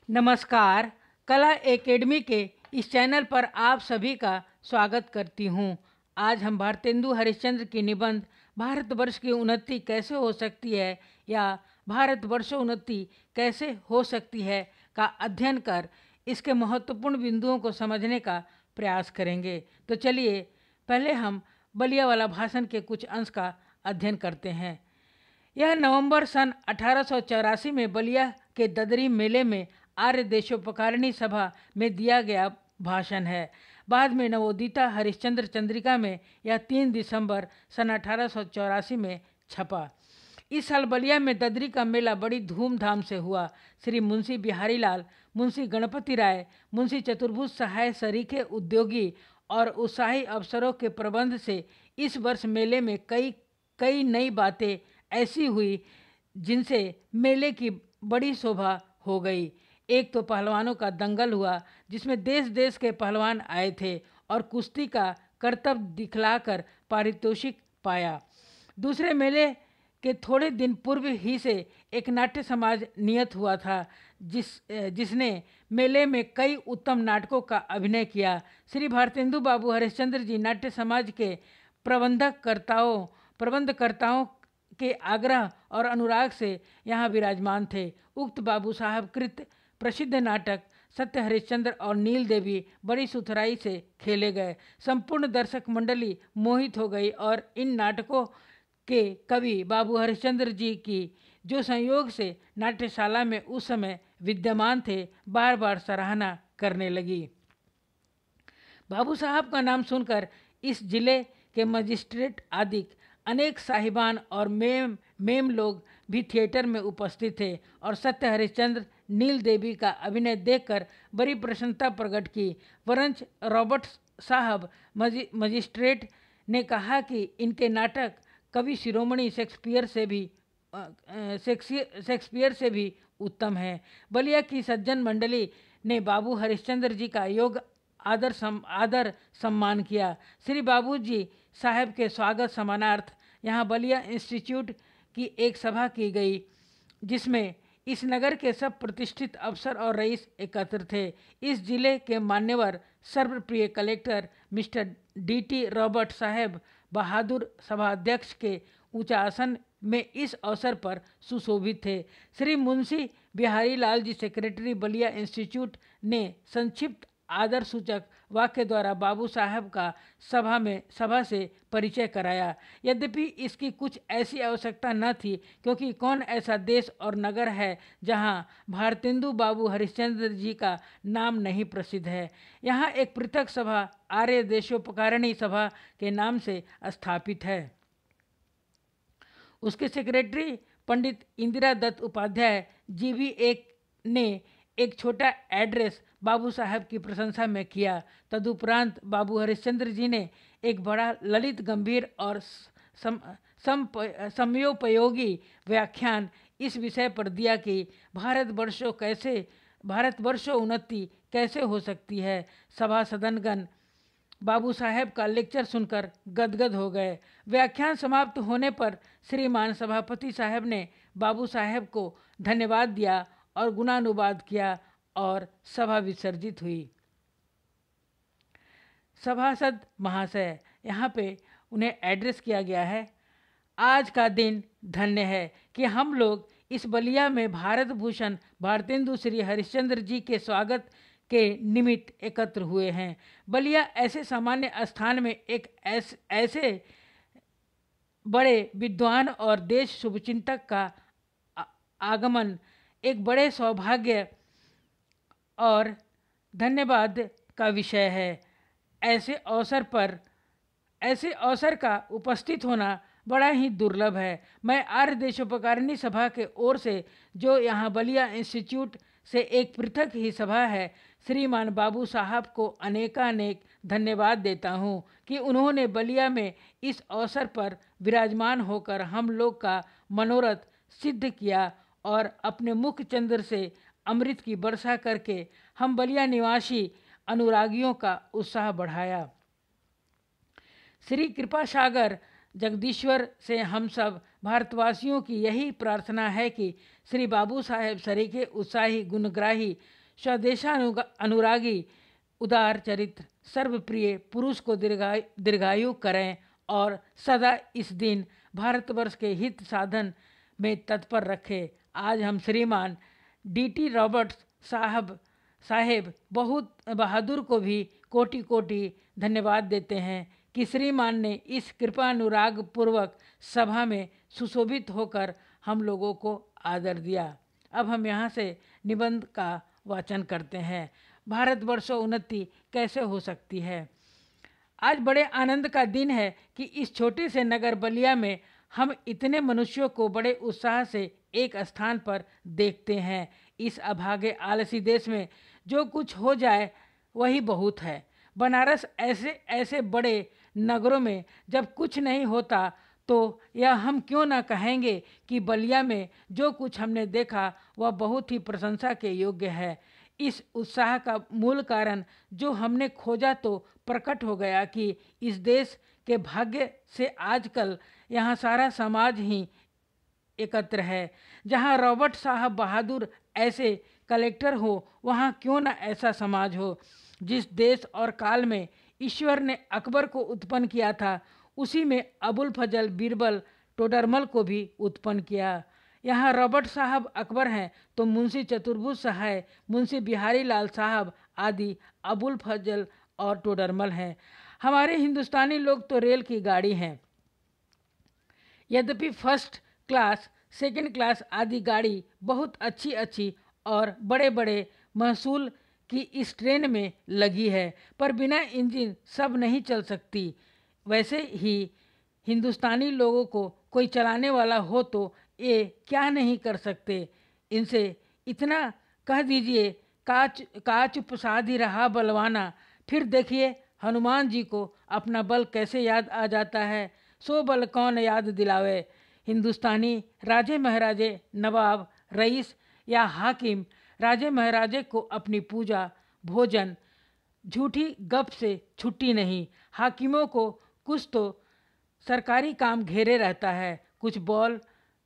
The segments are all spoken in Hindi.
नमस्कार। कला एकेडमी के इस चैनल पर आप सभी का स्वागत करती हूँ। आज हम भारतेंदु हरिश्चंद्र की निबंध भारतवर्ष की उन्नति कैसे हो सकती है या भारतवर्षोन्नति कैसे हो सकती है का अध्ययन कर इसके महत्वपूर्ण बिंदुओं को समझने का प्रयास करेंगे। तो चलिए पहले हम बलिया वाला भाषण के कुछ अंश का अध्ययन करते हैं। यह नवंबर सन 1884 में बलिया के ददरी मेले में आर्य देशोपकारिणी सभा में दिया गया भाषण है। बाद में नवोदिता हरिश्चंद्र चंद्रिका में यह 3 दिसंबर सन 1884 में छपा। इस साल बलिया में ददरी का मेला बड़ी धूमधाम से हुआ। श्री मुंशी बिहारी लाल, मुंशी गणपति राय, मुंशी चतुर्भुज सहाय सरीखे उद्योगी और उत्साही अफसरों के प्रबंध से इस वर्ष मेले में कई नई बातें ऐसी हुई जिनसे मेले की बड़ी शोभा हो गई। एक तो पहलवानों का दंगल हुआ जिसमें देश देश के पहलवान आए थे और कुश्ती का करतब दिखलाकर पारितोषिक पाया। दूसरे मेले के थोड़े दिन पूर्व ही से एक नाट्य समाज नियत हुआ था जिसने मेले में कई उत्तम नाटकों का अभिनय किया। श्री भारतेंदु बाबू हरिश्चंद्र जी नाट्य समाज के प्रबंधकर्ताओं के आग्रह और अनुराग से यहाँ विराजमान थे। उक्त बाबू साहब कृत प्रसिद्ध नाटक सत्य हरिश्चंद्र और नील देवी बड़ी सुथराई से खेले गए। संपूर्ण दर्शक मंडली मोहित हो गई और इन नाटकों के कवि बाबू हरिश्चंद्र जी की जो संयोग से नाट्यशाला में उस समय विद्यमान थे बार बार सराहना करने लगी। बाबू साहब का नाम सुनकर इस जिले के मजिस्ट्रेट आदि अनेक साहिबान और मेम लोग भी थिएटर में उपस्थित थे और सत्य हरिश्चंद्र नील देवी का अभिनय देखकर बड़ी प्रसन्नता प्रकट की। वरंच रॉबर्ट साहब मजिस्ट्रेट ने कहा कि इनके नाटक कवि शिरोमणि शेक्सपियर से भी उत्तम है। बलिया की सज्जन मंडली ने बाबू हरिश्चंद्र जी का योग आदर सम्मान किया। श्री बाबू जी साहब के स्वागत समानार्थ यहाँ बलिया इंस्टीट्यूट की एक सभा की गई जिसमें इस नगर के सब प्रतिष्ठित अफसर और रईस एकत्र थे। इस जिले के मान्यवर सर्वप्रिय कलेक्टर मिस्टर डी.टी. रॉबर्ट साहब बहादुर सभाध्यक्ष के ऊंचा आसन में इस अवसर पर सुशोभित थे। श्री मुंशी बिहारी लाल जी सेक्रेटरी बलिया इंस्टीट्यूट ने संक्षिप्त आदर सूचक वाक्य द्वारा बाबू साहब का सभा से परिचय कराया। यद्यपि इसकी कुछ ऐसी आवश्यकता न थी क्योंकि कौन ऐसा देश और नगर है जहां भारतेंदु बाबू हरिश्चंद्र जी का नाम नहीं प्रसिद्ध है। यहाँ एक पृथक सभा आर्य देशोपकारिणी सभा के नाम से स्थापित है। उसके सेक्रेटरी पंडित इंदिरा दत्त उपाध्याय जी भी ने एक छोटा एड्रेस बाबू साहब की प्रशंसा में किया। तदुपरांत बाबू हरिश्चंद्र जी ने एक बड़ा ललित गंभीर और समयोपयोगी व्याख्यान इस विषय पर दिया कि भारतवर्षोन्नति कैसे हो सकती है। सभा सदनगण बाबू साहब का लेक्चर सुनकर गदगद हो गए। व्याख्यान समाप्त होने पर श्रीमान सभापति साहब ने बाबू साहब को धन्यवाद दिया और गुणानुवाद किया और सभा विसर्जित हुई। सभासद महाशय, यहाँ पे उन्हें एड्रेस किया गया है। आज का दिन धन्य है कि हम लोग इस बलिया में भारत भूषण भारतेंदु श्री हरिश्चंद्र जी के स्वागत के निमित्त एकत्र हुए हैं। बलिया ऐसे सामान्य स्थान में एक ऐसे बड़े विद्वान और देश शुभचिंतक का आगमन एक बड़े सौभाग्य और धन्यवाद का विषय है। ऐसे अवसर का उपस्थित होना बड़ा ही दुर्लभ है। मैं आर्य देशोपकारिणी सभा के ओर से जो यहाँ बलिया इंस्टीट्यूट से एक पृथक ही सभा है, श्रीमान बाबू साहब को अनेकानेक धन्यवाद देता हूँ कि उन्होंने बलिया में इस अवसर पर विराजमान होकर हम लोग का मनोरथ सिद्ध किया और अपने मुख चंद्र से अमृत की वर्षा करके हम बलिया निवासी अनुरागियों का उत्साह बढ़ाया। श्री कृपा सागर जगदीश्वर से हम सब भारतवासियों की यही प्रार्थना है कि श्री बाबू साहेब सरीखे उत्साही गुणग्राही अनुरागी उदार चरित्र सर्वप्रिय पुरुष को दीर्घायु करें और सदा इस दिन भारतवर्ष के हित साधन में तत्पर रखे। आज हम श्रीमान D.T. रॉबर्ट्स साहेब बहुत बहादुर को भी कोटि कोटि धन्यवाद देते हैं कि श्रीमान ने इस कृपानुराग पूर्वक सभा में सुशोभित होकर हम लोगों को आदर दिया। अब हम यहाँ से निबंध का वाचन करते हैं। भारतवर्षोन्नति कैसे हो सकती है। आज बड़े आनंद का दिन है कि इस छोटे से नगर बलिया में हम इतने मनुष्यों को बड़े उत्साह से एक स्थान पर देखते हैं। इस अभागे आलसी देश में जो कुछ हो जाए वही बहुत है। बनारस ऐसे बड़े नगरों में जब कुछ नहीं होता तो यह हम क्यों ना कहेंगे कि बलिया में जो कुछ हमने देखा वह बहुत ही प्रशंसा के योग्य है। इस उत्साह का मूल कारण जो हमने खोजा तो प्रकट हो गया कि इस देश के भाग्य से आजकल यहाँ सारा समाज ही एकत्र है। जहाँ रॉबर्ट साहब बहादुर ऐसे कलेक्टर हो वहाँ क्यों न ऐसा समाज हो। जिस देश और काल में ईश्वर ने अकबर को उत्पन्न किया था उसी में अबुल फजल बीरबल टोडरमल को भी उत्पन्न किया। यहाँ रॉबर्ट साहब अकबर हैं तो मुंशी चतुर्भुज सहाय, मुंशी बिहारी लाल साहब आदि अबुल फजल और टोडरमल हैं। हमारे हिंदुस्तानी लोग तो रेल की गाड़ी हैं। यद्यपि फर्स्ट क्लास, सेकंड क्लास आदि गाड़ी बहुत अच्छी और बड़े बड़े महसूल की इस ट्रेन में लगी है, पर बिना इंजन सब नहीं चल सकती। वैसे ही हिंदुस्तानी लोगों को कोई चलाने वाला हो तो ये क्या नहीं कर सकते। इनसे इतना कह दीजिए काच प्रसादी रहा बलवाना, फिर देखिए हनुमान जी को अपना बल कैसे याद आ जाता है। सो बल कौन याद दिलावे। हिंदुस्तानी राजे महाराजे, नवाब, रईस या हाकिम राजे महाराजे को अपनी पूजा, भोजन, झूठी गप से छुट्टी नहीं। हाकिमों को कुछ तो सरकारी काम घेरे रहता है। कुछ बॉल,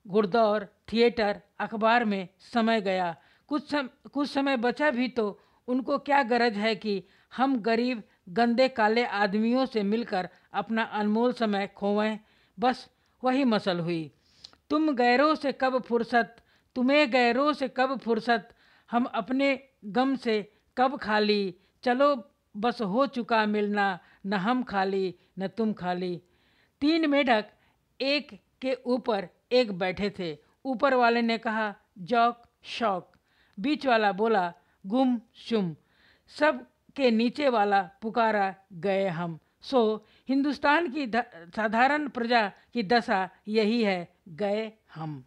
घुड़दौड़, थिएटर, अखबार में समय गया। कुछ समय बचा भी तो उनको क्या गरज है कि हम गरीब गंदे काले आदमियों से मिलकर अपना अनमोल समय खोवें। बस वही मसल हुई। तुम्हें गैरों से कब फुर्सत, हम अपने गम से कब खाली। चलो बस हो चुका मिलना, न हम खाली न तुम खाली। 3 मेढक एक के ऊपर एक बैठे थे। ऊपर वाले ने कहा जौक शौक, बीच वाला बोला गुम शुम, सब के नीचे वाला पुकारा गए हम। सो हिंदुस्तान की साधारण प्रजा की दशा यही है, गए हम।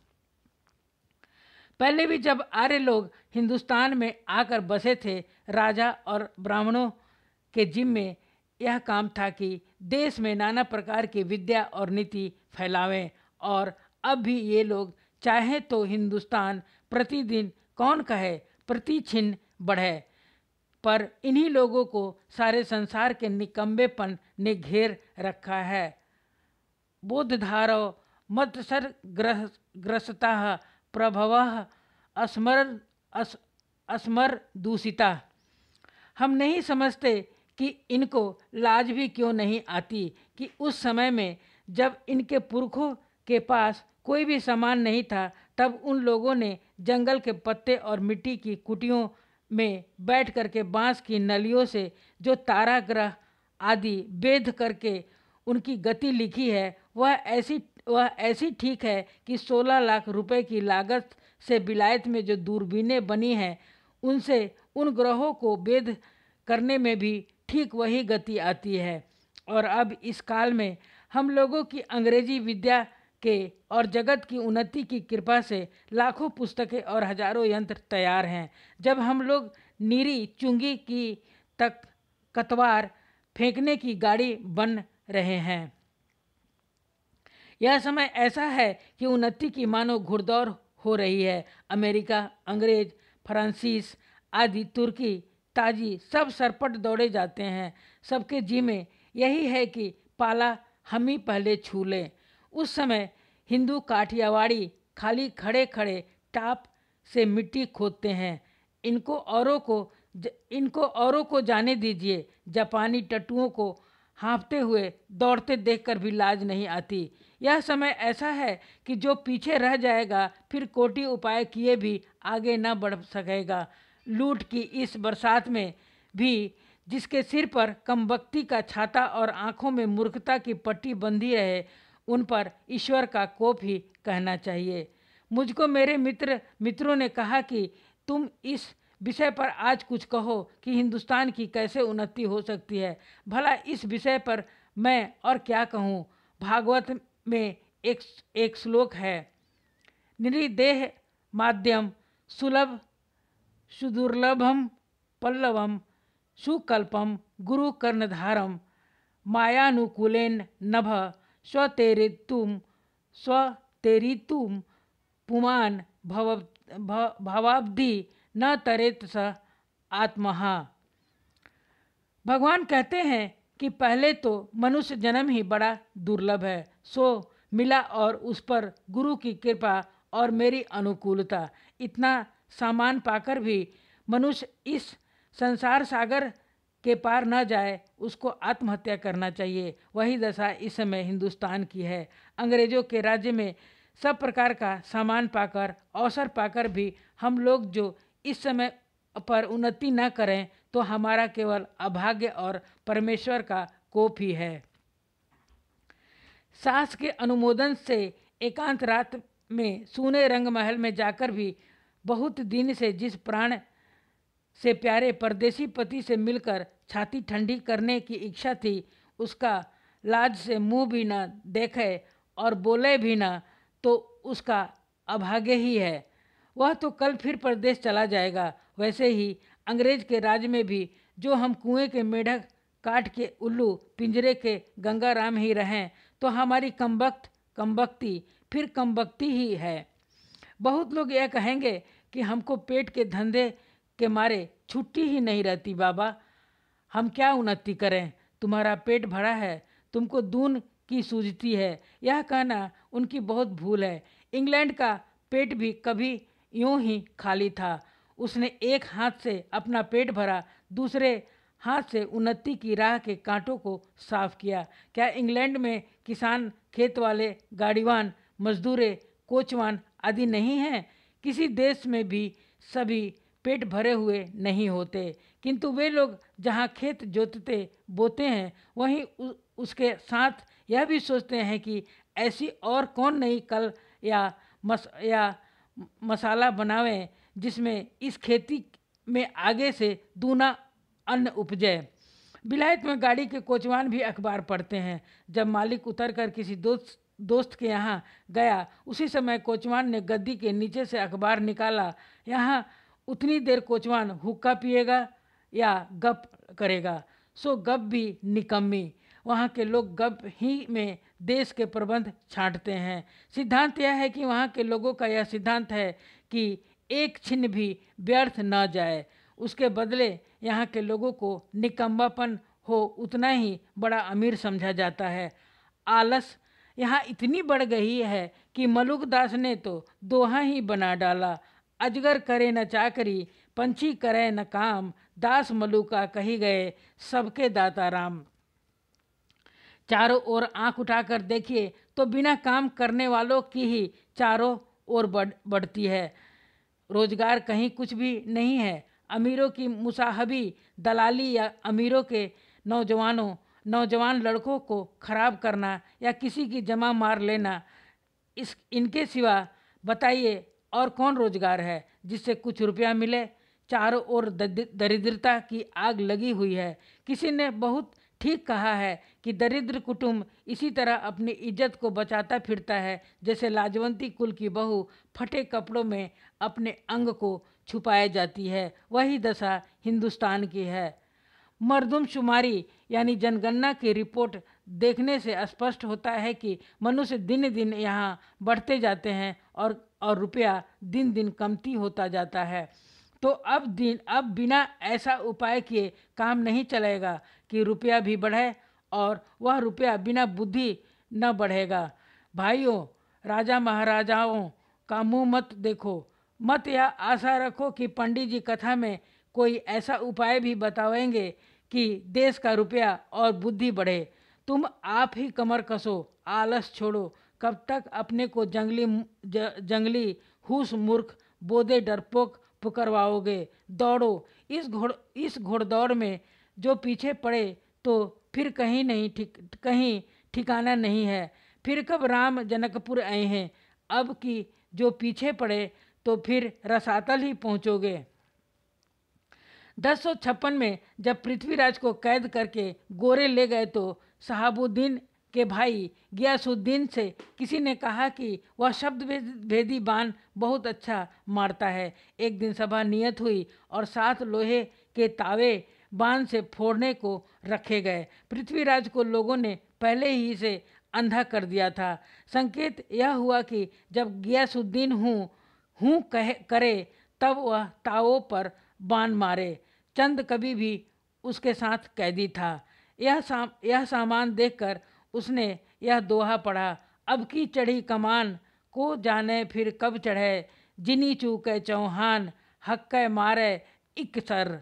पहले भी जब आर्य लोग हिंदुस्तान में आकर बसे थे, राजा और ब्राह्मणों के जिम्मे यह काम था कि देश में नाना प्रकार की विद्या और नीति फैलावें। और अब भी ये लोग चाहे तो हिंदुस्तान प्रतिदिन कौन कहे प्रतिछिन बढ़े, पर इन्हीं लोगों को सारे संसार के निकम्बेपन ने घेर रखा है। बोधधारो मत्सर ग्रसता प्रभव अस्मर दूषिता। हम नहीं समझते कि इनको लाज भी क्यों नहीं आती कि उस समय में जब इनके पुरखों के पास कोई भी सामान नहीं था, तब उन लोगों ने जंगल के पत्ते और मिट्टी की कुटियों में बैठ करके बांस की नलियों से जो तारा ग्रह आदि वेध करके उनकी गति लिखी है, वह ऐसी ठीक है कि 16 लाख रुपए की लागत से विलायत में जो दूरबीनें बनी हैं, उनसे उन ग्रहों को वेध करने में भी ठीक वही गति आती है। और अब इस काल में हम लोगों की अंग्रेजी विद्या के और जगत की उन्नति की कृपा से लाखों पुस्तकें और हजारों यंत्र तैयार हैं। जब हम लोग नीरी चुंगी की तक कतवार फेंकने की गाड़ी बन रहे हैं। यह समय ऐसा है कि उन्नति की मानो घुड़दौड़ हो रही है। अमेरिका, अंग्रेज, फ्रांसीस आदि, तुर्की, ताजी सब सरपट दौड़े जाते हैं। सबके जी में यही है कि पाला हम ही पहले छू लें। उस समय हिंदू काठियावाड़ी खाली खड़े खड़े टाप से मिट्टी खोदते हैं। इनको औरों को जाने दीजिए। जापानी टट्टुओं को हाँफते हुए दौड़ते देखकर भी लाज नहीं आती। यह समय ऐसा है कि जो पीछे रह जाएगा फिर कोटि उपाय किए भी आगे न बढ़ सकेगा। लूट की इस बरसात में भी जिसके सिर पर कमबख्ती का छाता और आंखों में मूर्खता की पट्टी बंधी रहे, उन पर ईश्वर का कोप ही कहना चाहिए। मुझको मेरे मित्रों ने कहा कि तुम इस विषय पर आज कुछ कहो कि हिंदुस्तान की कैसे उन्नति हो सकती है। भला इस विषय पर मैं और क्या कहूँ। भागवत में एक श्लोक है, निरिदेह माध्यम सुलभ सुदुर्लभम पल्लवम सुकल्पम गुरु कर्णधारम मायानुकूलेन नभ स्वतेरितुम पुमान भवाब्धि न तरेत स आत्महा। भगवान कहते हैं कि पहले तो मनुष्य जन्म ही बड़ा दुर्लभ है, सो मिला और उस पर गुरु की कृपा और मेरी अनुकूलता। इतना सामान पाकर भी मनुष्य इस संसार सागर के पार न जाए, उसको आत्महत्या करना चाहिए। वही दशा इस समय हिंदुस्तान की है। अंग्रेजों के राज्य में सब प्रकार का सामान पाकर, अवसर पाकर भी हम लोग जो इस समय पर उन्नति न करें तो हमारा केवल अभाग्य और परमेश्वर का कोप ही है। सास के अनुमोदन से एकांत रात में सूने रंग महल में जाकर भी बहुत दिन से जिस प्राण से प्यारे परदेसी पति से मिलकर छाती ठंडी करने की इच्छा थी, उसका लाज से मुंह भी न देखे और बोले भी न, तो उसका अभाग्य ही है। वह तो कल फिर परदेश चला जाएगा। वैसे ही अंग्रेज के राज में भी जो हम कुएं के मेढक, काठ के उल्लू, पिंजरे के गंगाराम ही रहें तो हमारी कमबख्ती फिर कमबख्ती ही है। बहुत लोग यह कहेंगे कि हमको पेट के धंधे के मारे छुट्टी ही नहीं रहती। बाबा, हम क्या उन्नति करें, तुम्हारा पेट भरा है, तुमको दून की सूझती है। यह कहना उनकी बहुत भूल है। इंग्लैंड का पेट भी कभी यूं ही खाली था। उसने एक हाथ से अपना पेट भरा, दूसरे हाथ से उन्नति की राह के कांटों को साफ किया। क्या इंग्लैंड में किसान, खेत वाले, गाड़ीवान, मजदूरे, कोचवान आदि नहीं हैं? किसी देश में भी सभी पेट भरे हुए नहीं होते, किंतु वे लोग जहाँ खेत जोतते बोते हैं वहीं उसके साथ यह भी सोचते हैं कि ऐसी और कौन नई कल या मसाला बनावें जिसमें इस खेती में आगे से दूना अन्न उपजे। विलायत में गाड़ी के कोचवान भी अखबार पढ़ते हैं। जब मालिक उतरकर किसी दोस्त के यहाँ गया, उसी समय कोचवान ने गद्दी के नीचे से अखबार निकाला। यहाँ उतनी देर कोचवान हुक्का पिएगा या गप करेगा, सो गप भी निकम्मी। वहाँ के लोग गप ही में देश के प्रबंध छांटते हैं। सिद्धांत यह है कि वहाँ के लोगों का यह सिद्धांत है कि एक छिन्न भी व्यर्थ न जाए। उसके बदले यहाँ के लोगों को निकम्मापन हो उतना ही बड़ा अमीर समझा जाता है। आलस यहाँ इतनी बढ़ गई है कि मलुकदास ने तो दोहा ही बना डाला, अजगर करे न चाकरी, पंछी करे न काम, दास मलुका कही गए सबके दाता राम। चारों ओर आंख उठाकर देखिए तो बिना काम करने वालों की ही चारों ओर बढ़ती है। रोजगार कहीं कुछ भी नहीं है। अमीरों की मुसाहबी, दलाली या अमीरों के नौजवान लड़कों को खराब करना या किसी की जमा मार लेना, इनके सिवा बताइए और कौन रोजगार है जिससे कुछ रुपया मिले। चारों ओर दरिद्रता की आग लगी हुई है। किसी ने बहुत ठीक कहा है कि दरिद्र कुटुंब इसी तरह अपनी इज्जत को बचाता फिरता है जैसे लाजवंती कुल की बहू फटे कपड़ों में अपने अंग को छुपाए जाती है। वही दशा हिंदुस्तान की है। मर्दमशुमारी यानी जनगणना की रिपोर्ट देखने से स्पष्ट होता है कि मनुष्य दिन दिन यहाँ बढ़ते जाते हैं और रुपया दिन दिन कमती होता जाता है। तो अब बिना ऐसा उपाय किए काम नहीं चलेगा कि रुपया भी बढ़े, और वह रुपया बिना बुद्धि न बढ़ेगा। भाइयों, राजा महाराजाओं का मुंह मत देखो, मत या आशा रखो कि पंडित जी कथा में कोई ऐसा उपाय भी बतावेंगे कि देश का रुपया और बुद्धि बढ़े। तुम आप ही कमर कसो, आलस छोड़ो। कब तक अपने को जंगली हुस मूर्ख बोधे डरपोक पुकरवाओगे? दौड़ो। इस घोड़दौड़ में जो पीछे पड़े तो फिर कहीं ठिकाना नहीं है। फिर कब राम जनकपुर आए हैं, अब की जो पीछे पड़े तो फिर रसातल ही पहुँचोगे। 1056 में जब पृथ्वीराज को कैद करके गोरे ले गए तो शहाबुद्दीन के भाई गियासुद्दीन से किसी ने कहा कि वह शब्द भेदी बाण बहुत अच्छा मारता है। एक दिन सभा नियत हुई और 7 लोहे के तावे बाण से फोड़ने को रखे गए। पृथ्वीराज को लोगों ने पहले ही से अंधा कर दिया था। संकेत यह हुआ कि जब गियासुद्दीन हूँ करे तब वह तावों पर बाण मारे। चंद कभी भी उसके साथ कैदी था। यह सामान देखकर उसने यह दोहा पढ़ा, अब की चढ़ी कमान को जाने फिर कब चढ़े, जिनी चूके चौहान हक्के मारे इक सर।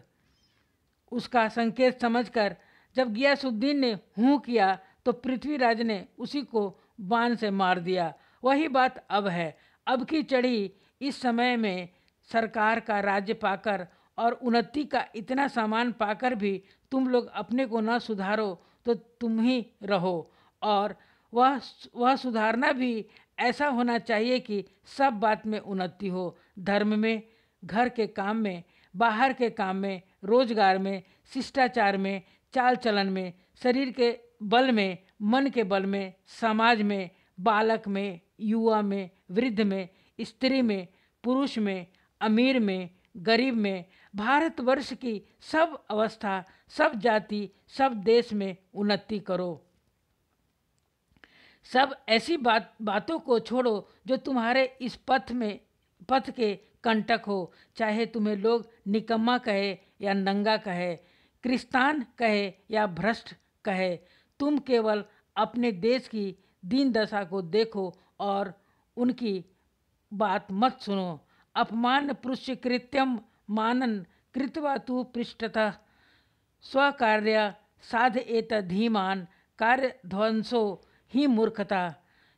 उसका संकेत समझकर जब गियासुद्दीन ने हूँ किया तो पृथ्वीराज ने उसी को बाण से मार दिया। वही बात अब है। अब की चढ़ी इस समय में सरकार का राज्य पाकर और उन्नति का इतना सामान पाकर भी तुम लोग अपने को न सुधारो तो तुम ही रहो। और वह सुधारना भी ऐसा होना चाहिए कि सब बात में उन्नति हो, धर्म में, घर के काम में, बाहर के काम में, रोजगार में, शिष्टाचार में, चाल चलन में, शरीर के बल में, मन के बल में, समाज में, बालक में, युवा में, वृद्ध में, स्त्री में, पुरुष में, अमीर में, गरीब में, भारतवर्ष की सब अवस्था, सब जाति, सब देश में उन्नति करो। सब ऐसी बातों को छोड़ो जो तुम्हारे इस पथ के कंटक हो। चाहे तुम्हें लोग निकम्मा कहे या नंगा कहे, क्रिस्तान कहे या भ्रष्ट कहे, तुम केवल अपने देश की दीन दशा को देखो और उनकी बात मत सुनो। अपमान पृष्ठ कृत्यम मानन कृत्वा तु पृष्ठतः स्वकार्य साध एत धीमान कार्य ध्वंसो ही मूर्खता।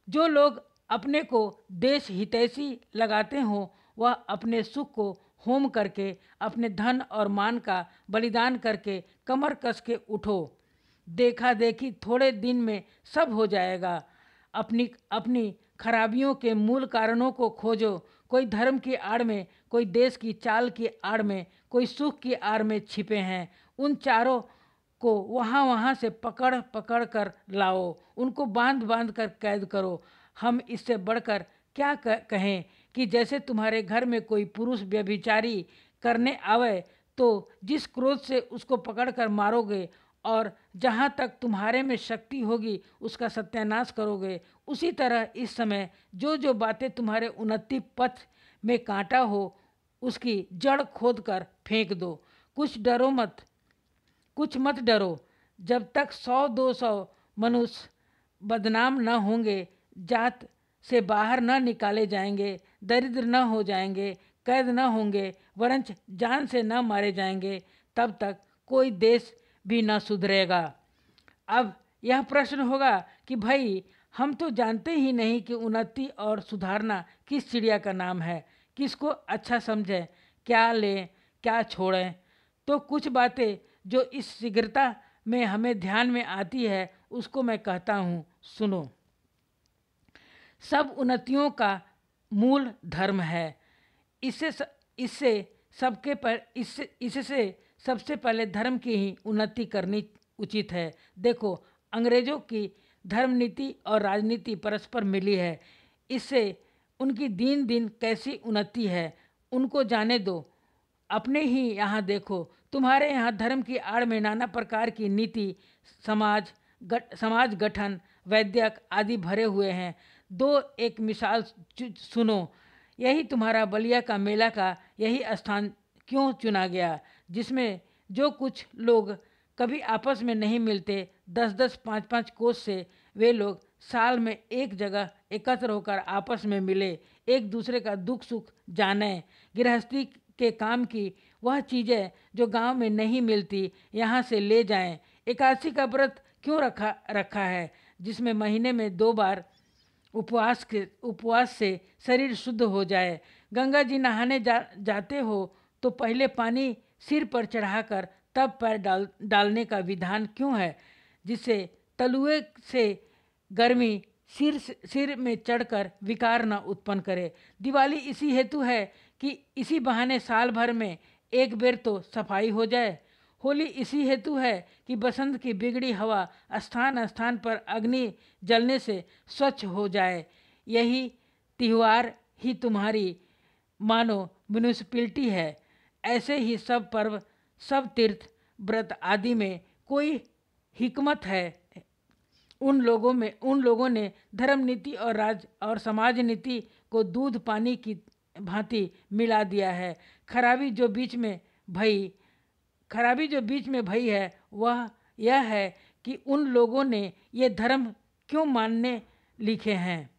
जो लोग अपने को देश हितैषी लगाते हों वह अपने सुख को होम करके, अपने धन और मान का बलिदान करके कमर कस के उठो। देखा देखी थोड़े दिन में सब हो जाएगा। अपनी खराबियों के मूल कारणों को खोजो। कोई धर्म की आड़ में, कोई देश की चाल की आड़ में, कोई सुख की आड़ में छिपे हैं। उन चारों को वहाँ से पकड़ पकड़ कर लाओ, उनको बांध बांध कर कैद करो। हम इससे बढ़कर क्या कहें कि जैसे तुम्हारे घर में कोई पुरुष व्यभिचारी करने आवे तो जिस क्रोध से उसको पकड़ कर मारोगे और जहाँ तक तुम्हारे में शक्ति होगी उसका सत्यानाश करोगे, उसी तरह इस समय जो बातें तुम्हारे उन्नति पथ में कांटा हो उसकी जड़ खोद कर फेंक दो। कुछ मत डरो। जब तक 100-200 मनुष्य बदनाम न होंगे, जात से बाहर न निकाले जाएंगे, दरिद्र न हो जाएंगे, कैद न होंगे, वरंच जान से न मारे जाएंगे, तब तक कोई देश भी न सुधरेगा। अब यह प्रश्न होगा कि भाई हम तो जानते ही नहीं कि उन्नति और सुधारना किस चिड़िया का नाम है, किसको अच्छा समझें, क्या लें क्या छोड़ें। तो कुछ बातें जो इस शीघ्रता में हमें ध्यान में आती है उसको मैं कहता हूँ, सुनो। सब उन्नतियों का मूल धर्म है। इससे सबसे पहले धर्म की ही उन्नति करनी उचित है। देखो, अंग्रेजों की धर्म नीति और राजनीति परस्पर मिली है। इससे उनकी दिन दिन कैसी उन्नति है उनको जाने दो। अपने ही यहाँ देखो, तुम्हारे यहाँ धर्म की आड़ में नाना प्रकार की नीति, समाज गठन, वैद्यक आदि भरे हुए हैं। एक मिसाल सुनो। यही तुम्हारा बलिया का मेला का यही स्थान क्यों चुना गया, जिसमें जो कुछ लोग कभी आपस में नहीं मिलते, 10-10, 5-5 कोस से वे लोग साल में एक जगह एकत्र होकर आपस में मिले, एक दूसरे का दुख सुख जाने। गृहस्थी के काम की वह चीज़ें जो गांव में नहीं मिलती यहाँ से ले जाएं। एकादशी का व्रत क्यों रखा है, जिसमें महीने में 2 बार उपवास से शरीर शुद्ध हो जाए। गंगा जी नहाने जाते हो तो पहले पानी सिर पर चढ़ाकर तब पैर डालने का विधान क्यों है, जिससे तलुए से गर्मी सिर में चढ़कर विकार न उत्पन्न करे। दिवाली इसी हेतु है कि इसी बहाने साल भर में एक बेर तो सफाई हो जाए। होली इसी हेतु है कि बसंत की बिगड़ी हवा स्थान स्थान पर अग्नि जलने से स्वच्छ हो जाए। यही त्योहार ही तुम्हारी मानो म्यूनिसिपैलिटी है। ऐसे ही सब पर्व, सब तीर्थ व्रत आदि में कोई हिकमत है। उन लोगों ने धर्म नीति और और समाज नीति को दूध पानी की भांति मिला दिया है। खराबी जो बीच में भई है वह यह है कि उन लोगों ने ये धर्म क्यों मानने लिखे हैं,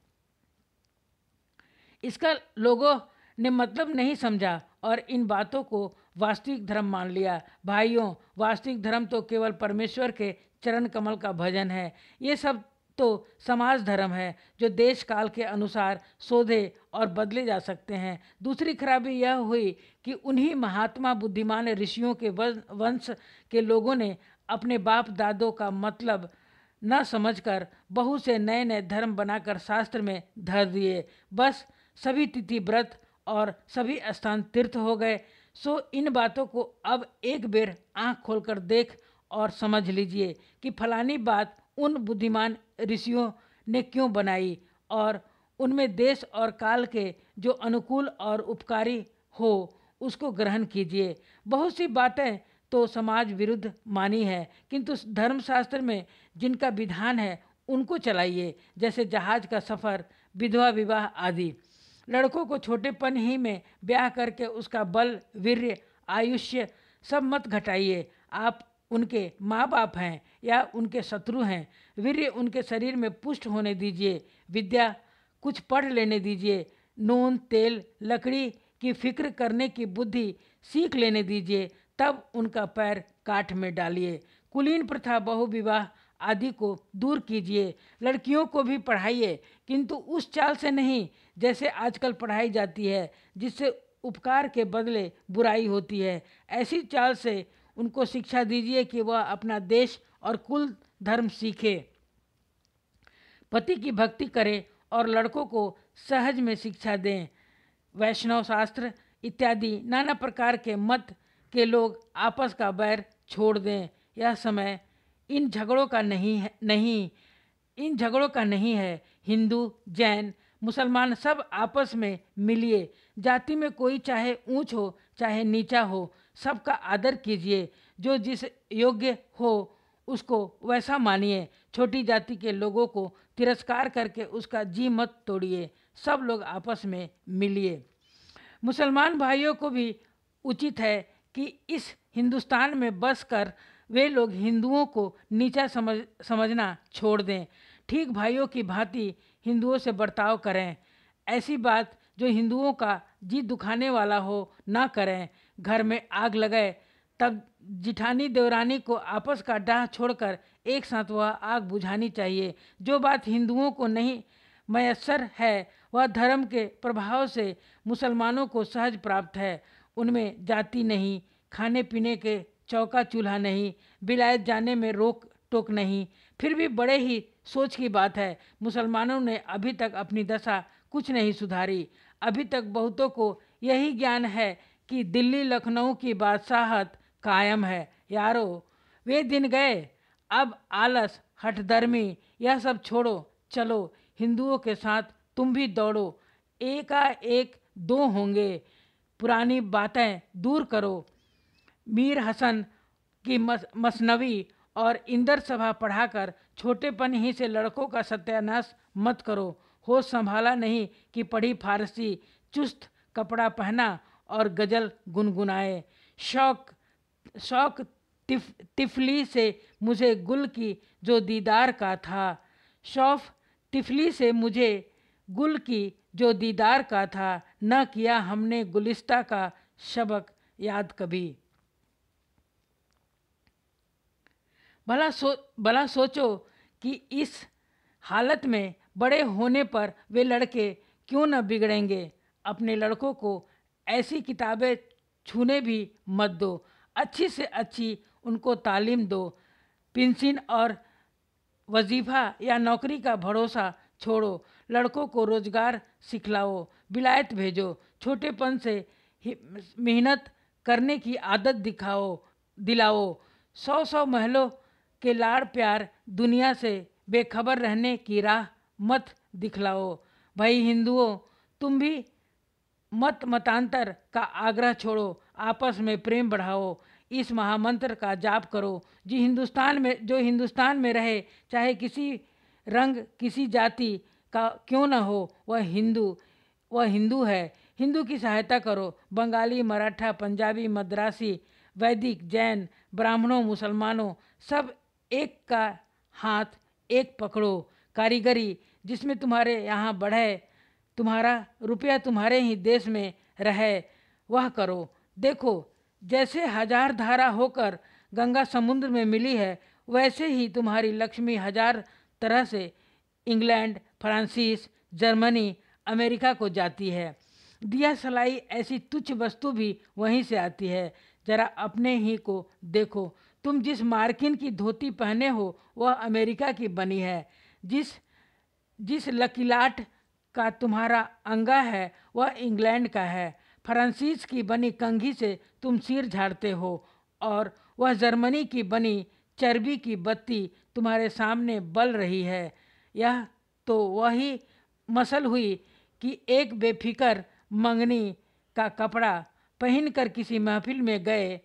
इसका लोगों ने मतलब नहीं समझा और इन बातों को वास्तविक धर्म मान लिया। भाइयों, वास्तविक धर्म तो केवल परमेश्वर के चरण कमल का भजन है। ये सब तो समाज धर्म है जो देश काल के अनुसार शोधे और बदले जा सकते हैं। दूसरी खराबी यह हुई कि उन्हीं महात्मा बुद्धिमान ऋषियों के वंश के लोगों ने अपने बाप दादों का मतलब न समझकर बहुत से नए नए धर्म बनाकर शास्त्र में धर दिए। बस सभी तिथि व्रत और सभी स्थान तीर्थ हो गए। सो इन बातों को अब एक बेर आँख खोलकर देख और समझ लीजिए कि फलानी बात उन बुद्धिमान ऋषियों ने क्यों बनाई, और उनमें देश और काल के जो अनुकूल और उपकारी हो उसको ग्रहण कीजिए। बहुत सी बातें तो समाज विरुद्ध मानी है, किंतु धर्मशास्त्र में जिनका विधान है उनको चलाइए, जैसे जहाज का सफ़र, विधवा विवाह आदि। लड़कों को छोटेपन ही में ब्याह करके उसका बल, वीर्य, आयुष्य सब मत घटाइए। आप उनके माँ बाप हैं या उनके शत्रु हैं। वीर्य उनके शरीर में पुष्ट होने दीजिए। विद्या कुछ पढ़ लेने दीजिए। नून तेल लकड़ी की फिक्र करने की बुद्धि सीख लेने दीजिए। तब उनका पैर काठ में डालिए। कुलीन प्रथा, बहुविवाह आदि को दूर कीजिए। लड़कियों को भी पढ़ाइए, किंतु उस चाल से नहीं जैसे आजकल पढ़ाई जाती है, जिससे उपकार के बदले बुराई होती है। ऐसी चाल से उनको शिक्षा दीजिए कि वह अपना देश और कुल धर्म सीखे, पति की भक्ति करें और लड़कों को सहज में शिक्षा दें। वैष्णव शास्त्र इत्यादि नाना प्रकार के मत के लोग आपस का बैर छोड़ दें। यह समय इन झगड़ों का नहीं है। हिंदू, जैन, मुसलमान सब आपस में मिलिए। जाति में कोई चाहे ऊंच हो चाहे नीचा हो, सबका आदर कीजिए। जो जिस योग्य हो उसको वैसा मानिए। छोटी जाति के लोगों को तिरस्कार करके उसका जी मत तोड़िए। सब लोग आपस में मिलिए। मुसलमान भाइयों को भी उचित है कि इस हिंदुस्तान में बस कर वे लोग हिंदुओं को नीचा समझना छोड़ दें। ठीक भाइयों की भांति हिंदुओं से बर्ताव करें। ऐसी बात जो हिंदुओं का जी दुखाने वाला हो ना करें। घर में आग लगाए तब जिठानी देवरानी को आपस का डाह छोड़कर एक साथ वह आग बुझानी चाहिए। जो बात हिंदुओं को नहीं मयस्सर है वह धर्म के प्रभाव से मुसलमानों को सहज प्राप्त है। उनमें जाति नहीं, खाने पीने के चौका चूल्हा नहीं, विलायत जाने में रोक टोक नहीं। फिर भी बड़े ही सोच की बात है, मुसलमानों ने अभी तक अपनी दशा कुछ नहीं सुधारी। अभी तक बहुतों को यही ज्ञान है कि दिल्ली लखनऊ की बादशाहत कायम है। यारो, वे दिन गए। अब आलस, हठधर्मी यह सब छोड़ो। चलो हिंदुओं के साथ तुम भी दौड़ो। एकाएक 2 होंगे। पुरानी बातें दूर करो। मीर हसन की मसनवी और इंदर सभा पढ़ाकर छोटेपन ही से लड़कों का सत्यानाश मत करो। होश संभाला नहीं कि पढ़ी फारसी, चुस्त कपड़ा पहना और गजल गुनगुनाए। शौक तिफली से मुझे गुल की जो दीदार का था। शौफ तिफली से मुझे गुल की जो दीदार का था, न किया हमने गुलिस्ता का शबक याद कभी। भला सोचो कि इस हालत में बड़े होने पर वे लड़के क्यों न बिगड़ेंगे। अपने लड़कों को ऐसी किताबें छूने भी मत दो, अच्छी से अच्छी उनको तालीम दो। पेंशन और वजीफ़ा या नौकरी का भरोसा छोड़ो, लड़कों को रोज़गार सिखलाओ, विलायत भेजो, छोटेपन से मेहनत करने की आदत दिलाओ। 100 महलों के लाड़ प्यार दुनिया से बेखबर रहने की राह मत दिखलाओ। भाई हिंदुओं, तुम भी मतांतर का आग्रह छोड़ो, आपस में प्रेम बढ़ाओ, इस महामंत्र का जाप करो। जो हिंदुस्तान में रहे, चाहे किसी रंग किसी जाति का क्यों न हो, वह हिंदू है। हिंदू की सहायता करो। बंगाली, मराठा, पंजाबी, मद्रासी, वैदिक, जैन, ब्राह्मणों, मुसलमानों, सब एक का हाथ एक पकड़ो। कारीगरी जिसमें तुम्हारे यहाँ बढ़े, तुम्हारा रुपया तुम्हारे ही देश में रहे, वह करो। देखो, जैसे हजार धारा होकर गंगा समुद्र में मिली है, वैसे ही तुम्हारी लक्ष्मी हजार तरह से इंग्लैंड, फ्रांसीस, जर्मनी, अमेरिका को जाती है। दिया सलाई ऐसी तुच्छ वस्तु भी वहीं से आती है। जरा अपने ही को देखो, तुम जिस मार्किन की धोती पहने हो वह अमेरिका की बनी है। जिस लकीलाट का तुम्हारा अंगा है वह इंग्लैंड का है। फ्रांसीस की बनी कंघी से तुम सिर झाड़ते हो और वह जर्मनी की बनी चर्बी की बत्ती तुम्हारे सामने बल रही है। यह तो वही मसल हुई कि एक बेफिक्र मंगनी का कपड़ा पहनकर किसी महफिल में गए।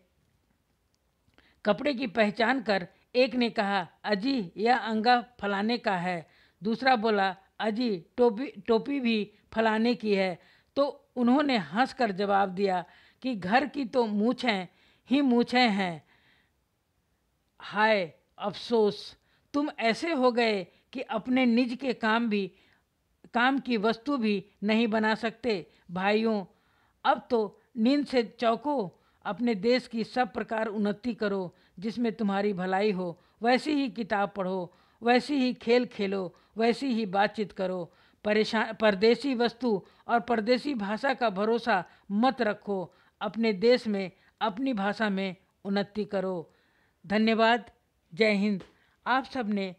कपड़े की पहचान कर एक ने कहा, अजी यह अंगा फलाने का है। दूसरा बोला, अजी टोपी भी फलाने की है। तो उन्होंने हंसकर जवाब दिया कि घर की तो मूछें ही मूछें हैं। हाय अफसोस, तुम ऐसे हो गए कि अपने निज के काम की वस्तु भी नहीं बना सकते। भाइयों, अब तो नींद से चौंको, अपने देश की सब प्रकार उन्नति करो, जिसमें तुम्हारी भलाई हो। वैसी ही किताब पढ़ो, वैसी ही खेल खेलो, वैसी ही बातचीत करो। परदेसी वस्तु और परदेसी भाषा का भरोसा मत रखो। अपने देश में अपनी भाषा में उन्नति करो। धन्यवाद। जय हिंद। आप सब ने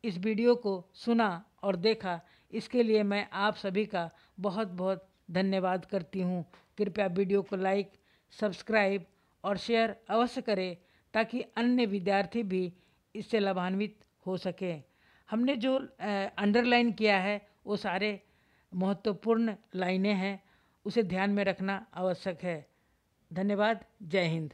इस वीडियो को सुना और देखा, इसके लिए मैं आप सभी का बहुत बहुत धन्यवाद करती हूँ। कृपया वीडियो को लाइक, सब्सक्राइब और शेयर अवश्य करें ताकि अन्य विद्यार्थी भी इससे लाभान्वित हो सकें। हमने जो अंडरलाइन किया है वो सारे महत्वपूर्ण लाइनें हैं, उसे ध्यान में रखना आवश्यक है। धन्यवाद। जय हिंद।